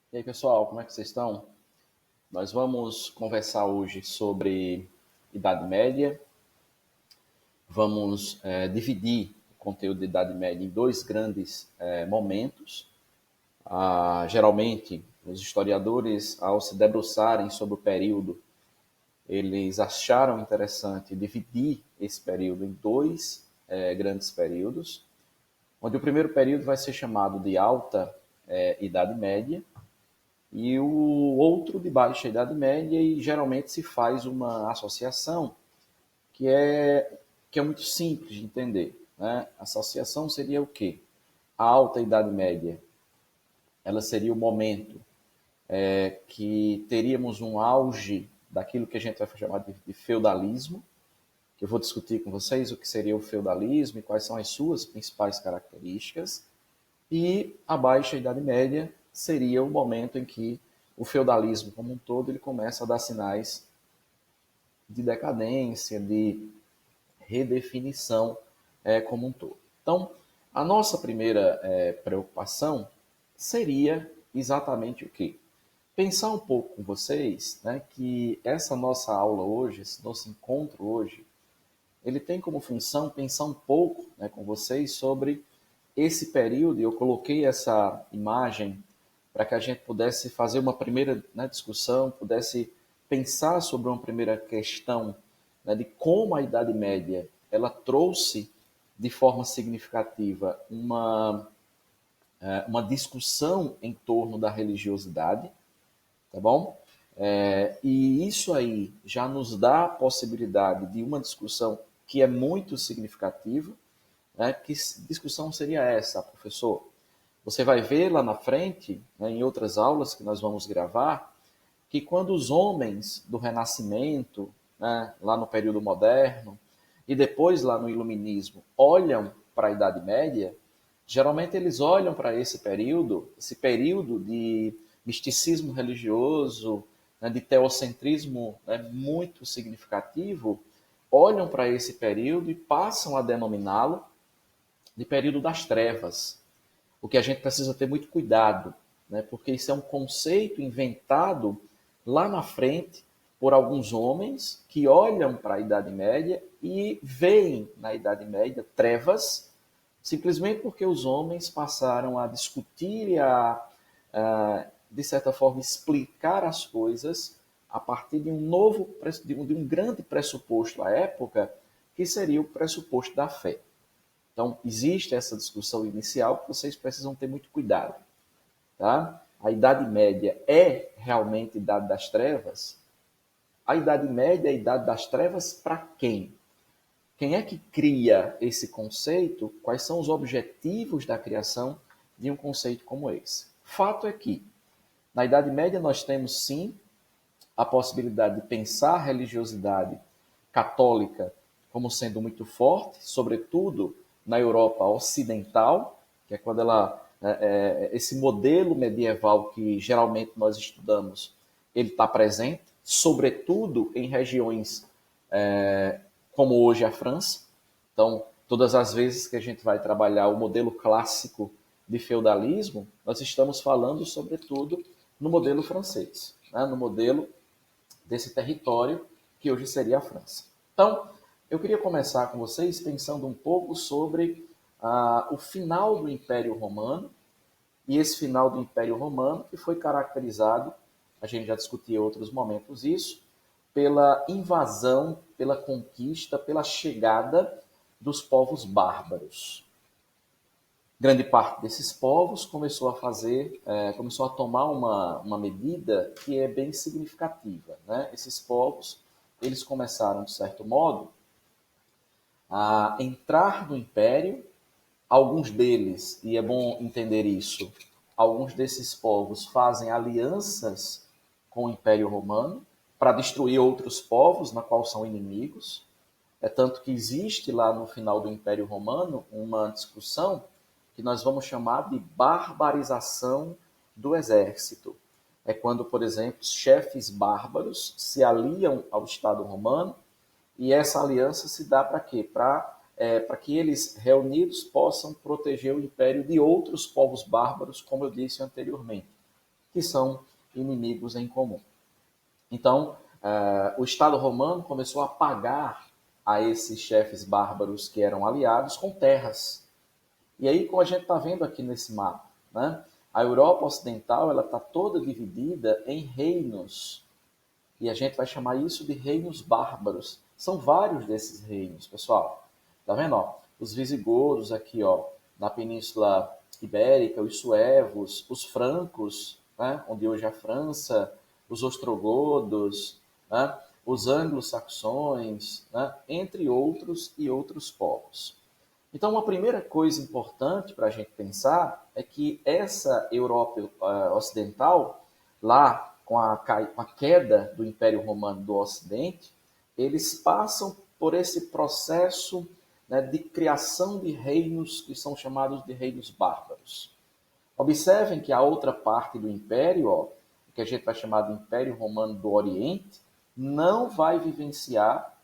E aí, pessoal, como é que vocês estão? Nós vamos conversar hoje sobre Idade Média. Vamos dividir o conteúdo de Idade Média em dois grandes momentos. Geralmente, os historiadores, ao se debruçarem sobre o período, eles acharam interessante dividir esse período em dois grandes períodos, onde o primeiro período vai ser chamado de Alta Idade Média, e o outro de baixa Idade Média, e geralmente se faz uma associação que é, que é muito simples de entender. Né? A associação seria o quê? A Alta Idade Média, ela seria o momento que teríamos um auge daquilo que a gente vai chamar de feudalismo, que eu vou discutir com vocês o que seria o feudalismo e quais são as suas principais características. E a Baixa Idade Média seria o momento em que o feudalismo como um todo ele começa a dar sinais de decadência, de redefinição como um todo. Então, a nossa primeira preocupação seria exatamente o quê? Pensar um pouco com vocês, né, que essa nossa aula hoje, esse nosso encontro hoje, ele tem como função pensar um pouco, né, com vocês sobre esse período. E eu coloquei essa imagem para que a gente pudesse fazer uma primeira, né, discussão, pudesse pensar sobre uma primeira questão, né, de como a Idade Média ela trouxe de forma significativa uma discussão em torno da religiosidade, tá bom? E isso aí já nos dá a possibilidade de uma discussão que é muito significativa, né? Que discussão seria essa, professor? Você vai ver lá na frente, né, em outras aulas que nós vamos gravar, que quando os homens do Renascimento, né, lá no período moderno, e depois lá no Iluminismo, olham para a Idade Média, geralmente eles olham para esse período de misticismo religioso, né, de teocentrismo, né, muito significativo, olham para esse período e passam a denominá-lo de período das trevas. O que a gente precisa ter muito cuidado, né, porque isso é um conceito inventado lá na frente por alguns homens que olham para a Idade Média e veem na Idade Média trevas, simplesmente porque os homens passaram a discutir e de certa forma, explicar as coisas a partir de um novo, de um grande pressuposto à época, que seria o pressuposto da fé. Então, existe essa discussão inicial que vocês precisam ter muito cuidado. Tá? A Idade Média é realmente Idade das Trevas? A Idade Média é a Idade das Trevas para quem? Quem é que cria esse conceito? Quais são os objetivos da criação de um conceito como esse? Fato é que, na Idade Média, nós temos sim a possibilidade de pensar a religiosidade católica como sendo muito forte, sobretudo na Europa ocidental, que é quando esse modelo medieval que geralmente nós estudamos, ele está presente, sobretudo em regiões como hoje a França. Então, todas as vezes que a gente vai trabalhar o modelo clássico de feudalismo, nós estamos falando, sobretudo, no modelo francês, né? No modelo desse território que hoje seria a França. Então, eu queria começar com vocês pensando um pouco sobre o final do Império Romano, e esse final do Império Romano que foi caracterizado, a gente já discutiu em outros momentos isso, pela invasão, pela conquista, pela chegada dos povos bárbaros. Grande parte desses povos começou a tomar uma medida que é bem significativa, né? Esses povos, eles começaram, de certo modo, a entrar no império. Alguns deles, e é bom entender isso, alguns desses povos fazem alianças com o Império Romano para destruir outros povos, na qual são inimigos. É tanto que existe lá no final do Império Romano uma discussão que nós vamos chamar de barbarização do exército. É quando, por exemplo, chefes bárbaros se aliam ao Estado romano, e essa aliança se dá para quê? Para que eles, reunidos, possam proteger o império de outros povos bárbaros, como eu disse anteriormente. que são inimigos em comum. Então, o Estado romano começou a pagar a esses chefes bárbaros que eram aliados com terras. E aí, como a gente está vendo aqui nesse mapa, né, a Europa Ocidental ela está toda dividida em reinos. E a gente vai chamar isso de reinos bárbaros. São vários desses reinos, pessoal. Tá vendo? Ó? Os visigodos aqui, ó, na Península Ibérica, os suevos, os francos, né, onde hoje é a França, os ostrogodos, né, os anglo-saxões, né, entre outros e outros povos. Então, uma primeira coisa importante para a gente pensar é que essa Europa ocidental, lá com a queda do Império Romano do Ocidente, eles passam por esse processo, né, de criação de reinos que são chamados de reinos bárbaros. Observem que a outra parte do Império, ó, que a gente vai chamar de Império Romano do Oriente, não vai vivenciar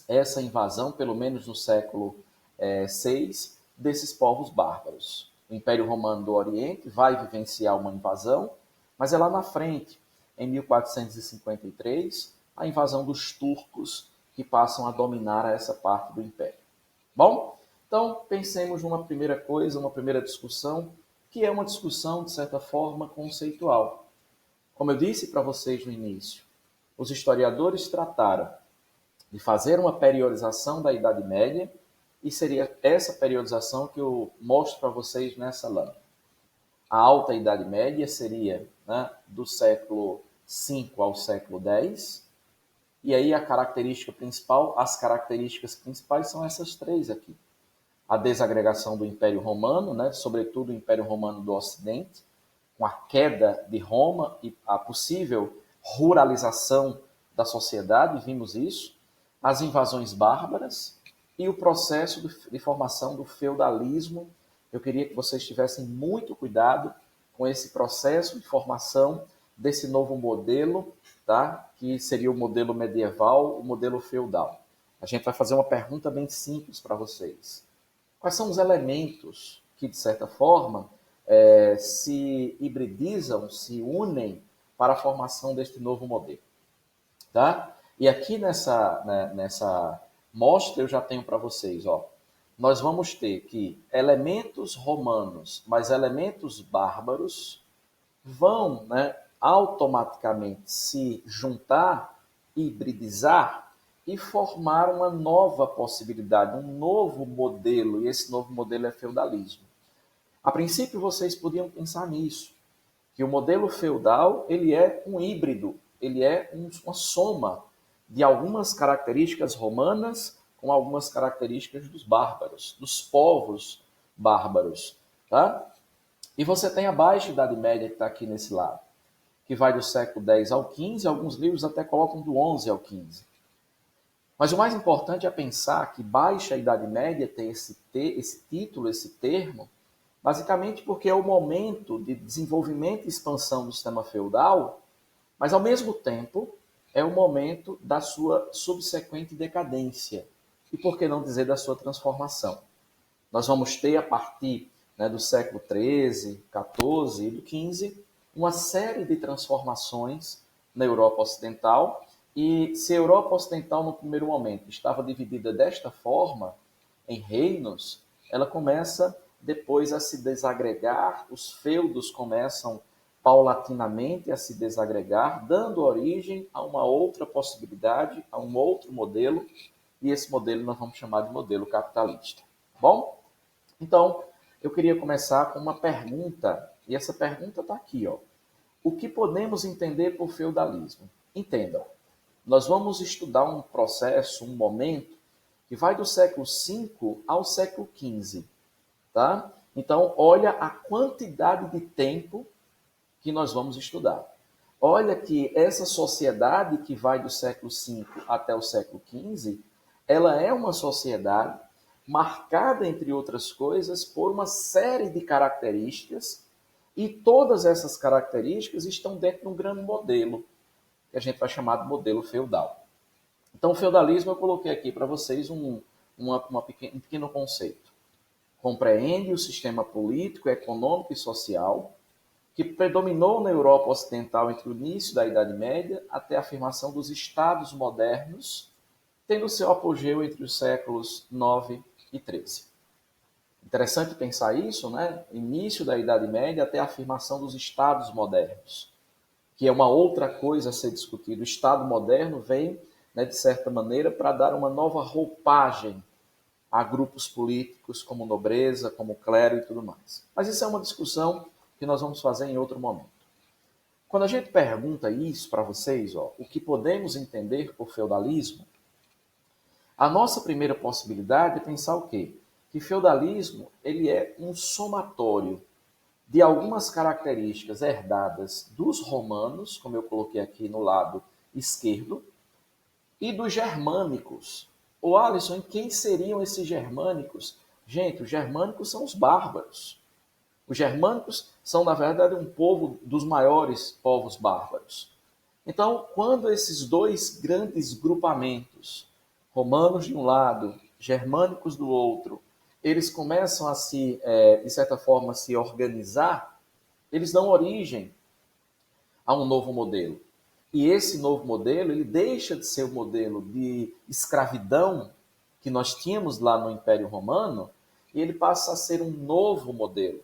essa invasão, pelo menos no século VI, desses povos bárbaros. O Império Romano do Oriente vai vivenciar uma invasão, mas é lá na frente, em 1453, a invasão dos turcos que passam a dominar essa parte do Império. Bom, então pensemos numa primeira coisa, uma primeira discussão, que é uma discussão, de certa forma, conceitual. Como eu disse para vocês no início, os historiadores trataram de fazer uma periodização da Idade Média, e seria essa periodização que eu mostro para vocês nessa lâmina. A Alta Idade Média seria, né, do século V ao século X, e aí a característica principal, as características principais são essas três aqui. A desagregação do Império Romano, né, sobretudo o Império Romano do Ocidente, com a queda de Roma e a possível ruralização da sociedade, vimos isso, as invasões bárbaras e o processo de formação do feudalismo. Eu queria que vocês tivessem muito cuidado com esse processo de formação desse novo modelo, tá? Que seria o modelo medieval, o modelo feudal. A gente vai fazer uma pergunta bem simples para vocês. Quais são os elementos que, de certa forma, se hibridizam, se unem para a formação deste novo modelo? Tá? E aqui nessa mostra eu já tenho para vocês, ó, nós vamos ter que elementos romanos mais elementos bárbaros vão, né, automaticamente se juntar, hibridizar e formar uma nova possibilidade, um novo modelo, e esse novo modelo é feudalismo. A princípio vocês podiam pensar nisso, que o modelo feudal ele é um híbrido, ele é uma soma de algumas características romanas com algumas características dos bárbaros, dos povos bárbaros. Tá? E você tem a Baixa Idade Média que está aqui nesse lado, que vai do século X ao XV, alguns livros até colocam do XI ao XV. Mas o mais importante é pensar que Baixa Idade Média tem esse título, esse termo, basicamente porque é o momento de desenvolvimento e expansão do sistema feudal, mas ao mesmo tempo é o momento da sua subsequente decadência. E por que não dizer da sua transformação? Nós vamos ter a partir, né, do século XIII, XIV e do XV uma série de transformações na Europa Ocidental. E se a Europa Ocidental, no primeiro momento, estava dividida desta forma, em reinos, ela começa depois a se desagregar, os feudos começam paulatinamente a se desagregar, dando origem a uma outra possibilidade, a um outro modelo, e esse modelo nós vamos chamar de modelo capitalista. Bom? Então, eu queria começar com uma pergunta, e essa pergunta está aqui, ó. O que podemos entender por feudalismo? Entendam, nós vamos estudar um processo, um momento, que vai do século V ao século XV. Tá? Então, olha a quantidade de tempo que nós vamos estudar. Olha que essa sociedade que vai do século V até o século XV, ela é uma sociedade marcada, entre outras coisas, por uma série de características, e todas essas características estão dentro de um grande modelo, que a gente vai chamar de modelo feudal. Então, o feudalismo eu coloquei aqui para vocês um pequeno conceito. Compreende o sistema político, econômico e social que predominou na Europa Ocidental entre o início da Idade Média até a afirmação dos Estados modernos, tendo seu apogeu entre os séculos IX e XIII. Interessante pensar isso, né? Início da Idade Média até a afirmação dos Estados modernos, que é uma outra coisa a ser discutida. O Estado moderno vem, né, de certa maneira, para dar uma nova roupagem a grupos políticos como nobreza, como clero e tudo mais. Mas isso é uma discussão que nós vamos fazer em outro momento. Quando a gente pergunta isso para vocês, ó, o que podemos entender por feudalismo, a nossa primeira possibilidade é pensar o quê? Que feudalismo ele é um somatório de algumas características herdadas dos romanos, como eu coloquei aqui no lado esquerdo, e dos germânicos. Ô Alisson, quem seriam esses germânicos? Gente, os germânicos são os bárbaros. Os germânicos são, na verdade, um povo dos maiores povos bárbaros. Então, quando esses dois grandes grupamentos, romanos de um lado, germânicos do outro, eles começam a se, de certa forma, se organizar, eles dão origem a um novo modelo. E esse novo modelo, ele deixa de ser o modelo de escravidão que nós tínhamos lá no Império Romano, e ele passa a ser um novo modelo.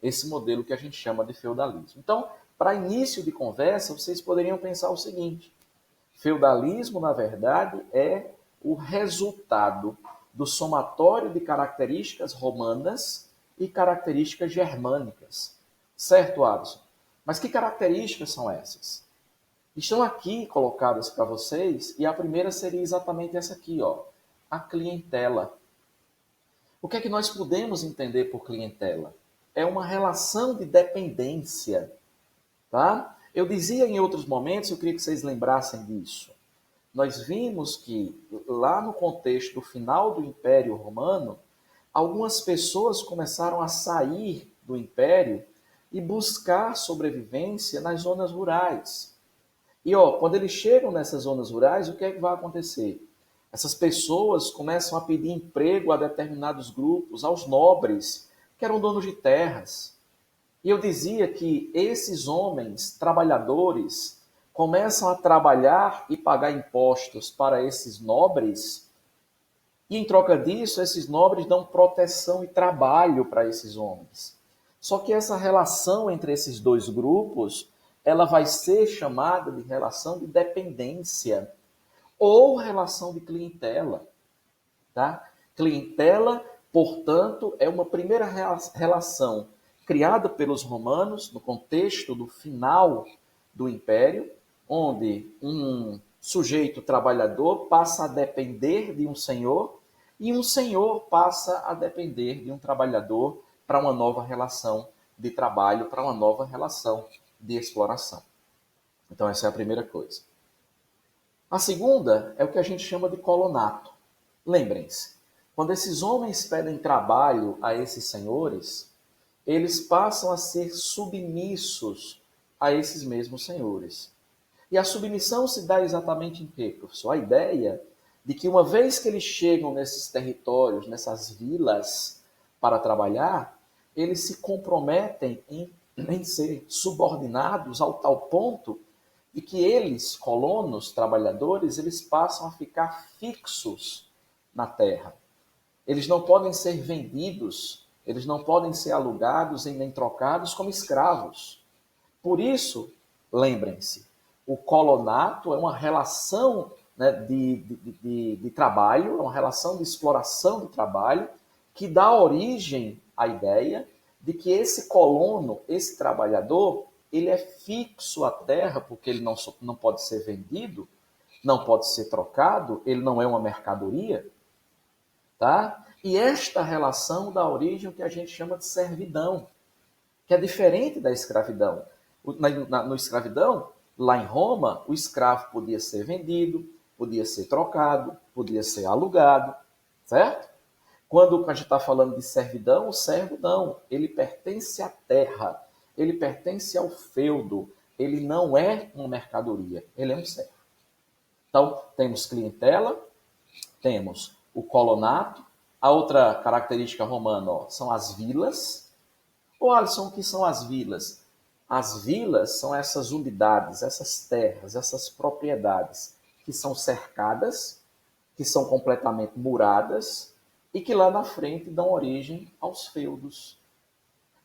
Esse modelo que a gente chama de feudalismo. Então, para início de conversa, vocês poderiam pensar o seguinte: feudalismo, na verdade, é o resultado do somatório de características romanas e características germânicas. Certo, Alisson? Mas que características são essas? Estão aqui colocadas para vocês, e a primeira seria exatamente essa aqui, ó, a clientela. O que é que nós podemos entender por clientela? É uma relação de dependência, tá? Eu dizia em outros momentos, eu queria que vocês lembrassem disso. Nós vimos que lá no contexto do final do Império Romano, algumas pessoas começaram a sair do Império e buscar sobrevivência nas zonas rurais. E ó, quando eles chegam nessas zonas rurais, o que é que vai acontecer? Essas pessoas começam a pedir emprego a determinados grupos, aos nobres, que eram donos de terras. E eu dizia que esses homens trabalhadores começam a trabalhar e pagar impostos para esses nobres, e em troca disso, esses nobres dão proteção e trabalho para esses homens. Só que essa relação entre esses dois grupos, ela vai ser chamada de relação de dependência ou relação de clientela, tá? Clientela, portanto, é uma primeira relação criada pelos romanos no contexto do final do Império, onde um sujeito trabalhador passa a depender de um senhor e um senhor passa a depender de um trabalhador para uma nova relação de trabalho, para uma nova relação de exploração. Então, essa é a primeira coisa. A segunda é o que a gente chama de colonato. Lembrem-se, quando esses homens pedem trabalho a esses senhores, eles passam a ser submissos a esses mesmos senhores. E a submissão se dá exatamente em quê, professor? A ideia de que uma vez que eles chegam nesses territórios, nessas vilas para trabalhar, eles se comprometem em ser subordinados ao tal ponto de que eles, colonos, trabalhadores, eles passam a ficar fixos na terra. Eles não podem ser vendidos, eles não podem ser alugados e nem trocados como escravos. Por isso, lembrem-se, o colonato é uma relação, né, de trabalho, é uma relação de exploração do trabalho que dá origem à ideia de que esse colono, esse trabalhador, ele é fixo à terra, porque ele não pode ser vendido, não pode ser trocado, ele não é uma mercadoria, tá? E esta relação dá origem ao que a gente chama de servidão, que é diferente da escravidão. No escravidão, lá em Roma, o escravo podia ser vendido, podia ser trocado, podia ser alugado, certo? Quando a gente está falando de servidão, o servo não, ele pertence à terra, ele pertence ao feudo, ele não é uma mercadoria, ele é um servo. Então, temos clientela, temos o colonato, a outra característica romana, ó, são as vilas. Ô Alisson, o que são as vilas? As vilas são essas unidades, essas terras, essas propriedades que são cercadas, que são completamente muradas e que lá na frente dão origem aos feudos.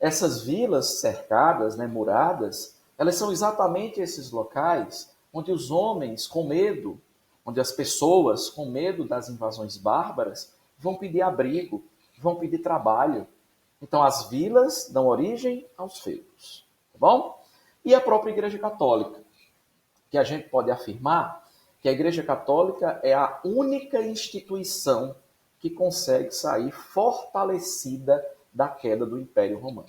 Essas vilas cercadas, né, muradas, elas são exatamente esses locais onde os homens, com medo, onde as pessoas, com medo das invasões bárbaras, vão pedir abrigo, vão pedir trabalho. Então, as vilas dão origem aos feudos. Tá bom? E a própria Igreja Católica, que a gente pode afirmar que a Igreja Católica é a única instituição que consegue sair fortalecida da queda do Império Romano.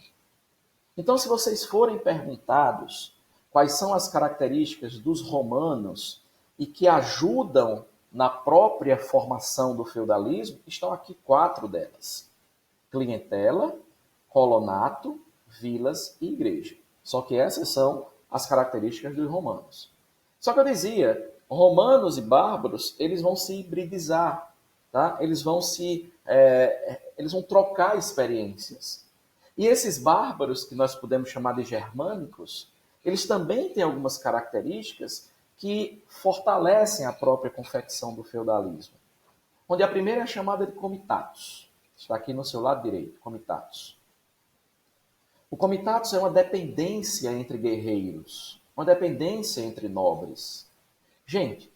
Então, se vocês forem perguntados quais são as características dos romanos e que ajudam na própria formação do feudalismo, estão aqui 4 delas: clientela, colonato, vilas e igreja. Só que essas são as características dos romanos. Só que eu dizia, romanos e bárbaros, eles vão se hibridizar, tá? Eles vão trocar experiências. E esses bárbaros, que nós podemos chamar de germânicos, eles também têm algumas características que fortalecem a própria confecção do feudalismo. Onde a primeira é chamada de comitatus. Está aqui no seu lado direito, comitatus. O comitatus é uma dependência entre guerreiros, uma dependência entre nobres. Gente,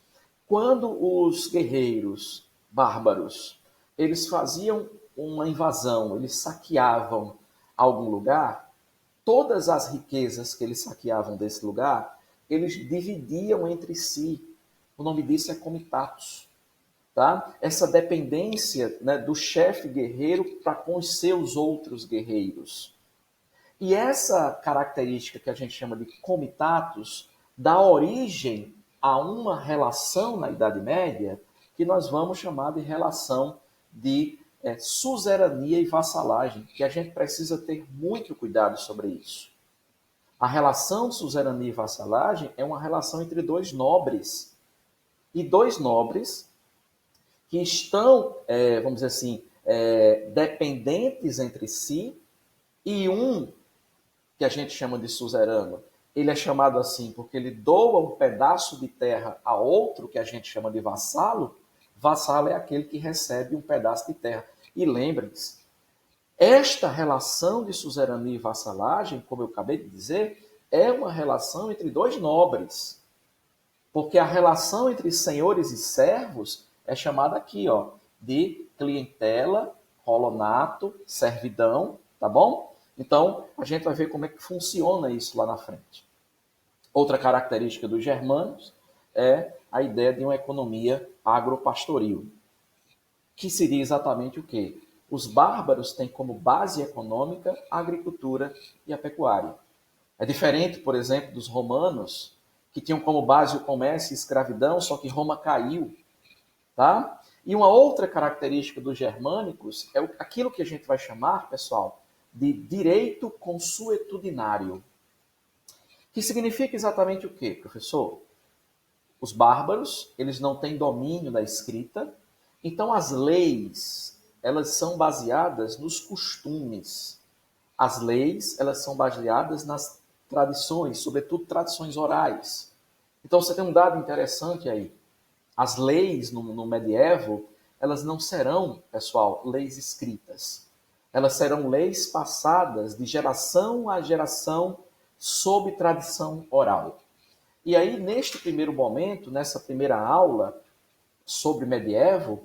quando os guerreiros bárbaros, eles faziam uma invasão, eles saqueavam algum lugar, todas as riquezas que eles saqueavam desse lugar, eles dividiam entre si. O nome disso é comitatus. Tá? Essa dependência, né, do chefe guerreiro para com os seus outros guerreiros. E essa característica que a gente chama de comitatus dá origem a uma relação na Idade Média que nós vamos chamar de relação de suzerania e vassalagem, que a gente precisa ter muito cuidado sobre isso. A relação de suzerania e vassalagem é uma relação entre 2 nobres. E 2 nobres que estão, vamos dizer assim, dependentes entre si, e um que a gente chama de suzerano, ele é chamado assim porque ele doa um pedaço de terra a outro, que a gente chama de vassalo. Vassalo é aquele que recebe um pedaço de terra. E lembrem-se, esta relação de suzerania e vassalagem, como eu acabei de dizer, é uma relação entre 2 nobres. Porque a relação entre senhores e servos é chamada aqui, ó, de clientela, colonato, servidão, tá bom? Então, a gente vai ver como é que funciona isso lá na frente. Outra característica dos germanos é a ideia de uma economia agropastoril, que seria exatamente o quê? Os bárbaros têm como base econômica a agricultura e a pecuária. É diferente, por exemplo, dos romanos, que tinham como base o comércio e a escravidão, só que Roma caiu. Tá? E uma outra característica dos germânicos é aquilo que a gente vai chamar, pessoal, de direito consuetudinário. Que significa exatamente o quê, professor? Os bárbaros, eles não têm domínio da escrita, então as leis, elas são baseadas nos costumes. As leis, elas são baseadas nas tradições, sobretudo tradições orais. Então você tem um dado interessante aí. As leis no medievo, elas não serão, pessoal, leis escritas. Elas serão leis passadas de geração a geração sob tradição oral. E aí, neste primeiro momento, nessa primeira aula sobre medievo,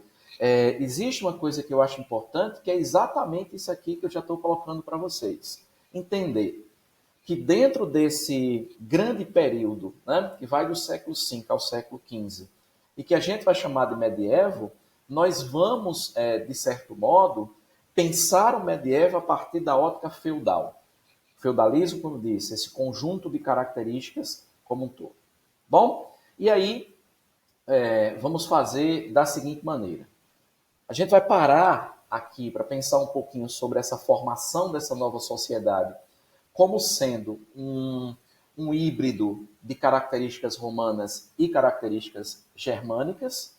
existe uma coisa que eu acho importante, que é exatamente isso aqui que eu já estou colocando para vocês. Entender que dentro desse grande período, né, que vai do século V ao século XV, e que a gente vai chamar de medievo, nós vamos, de certo modo, pensar o medievo a partir da ótica feudal. Feudalismo, como disse, esse conjunto de características como um todo. Bom, e aí vamos fazer da seguinte maneira. A gente vai parar aqui para pensar um pouquinho sobre essa formação dessa nova sociedade como sendo um híbrido de características romanas e características germânicas,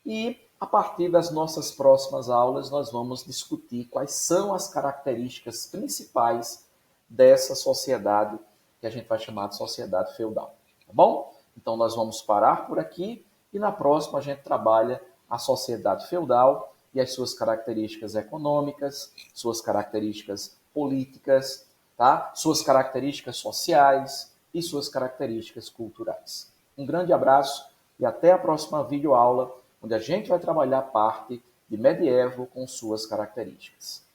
e a partir das nossas próximas aulas nós vamos discutir quais são as características principais dessa sociedade que a gente vai chamar de sociedade feudal. Tá bom? Então nós vamos parar por aqui e na próxima a gente trabalha a sociedade feudal e as suas características econômicas, suas características políticas, tá? Suas características sociais e suas características culturais. Um grande abraço e até a próxima videoaula, onde a gente vai trabalhar a parte de medievo com suas características.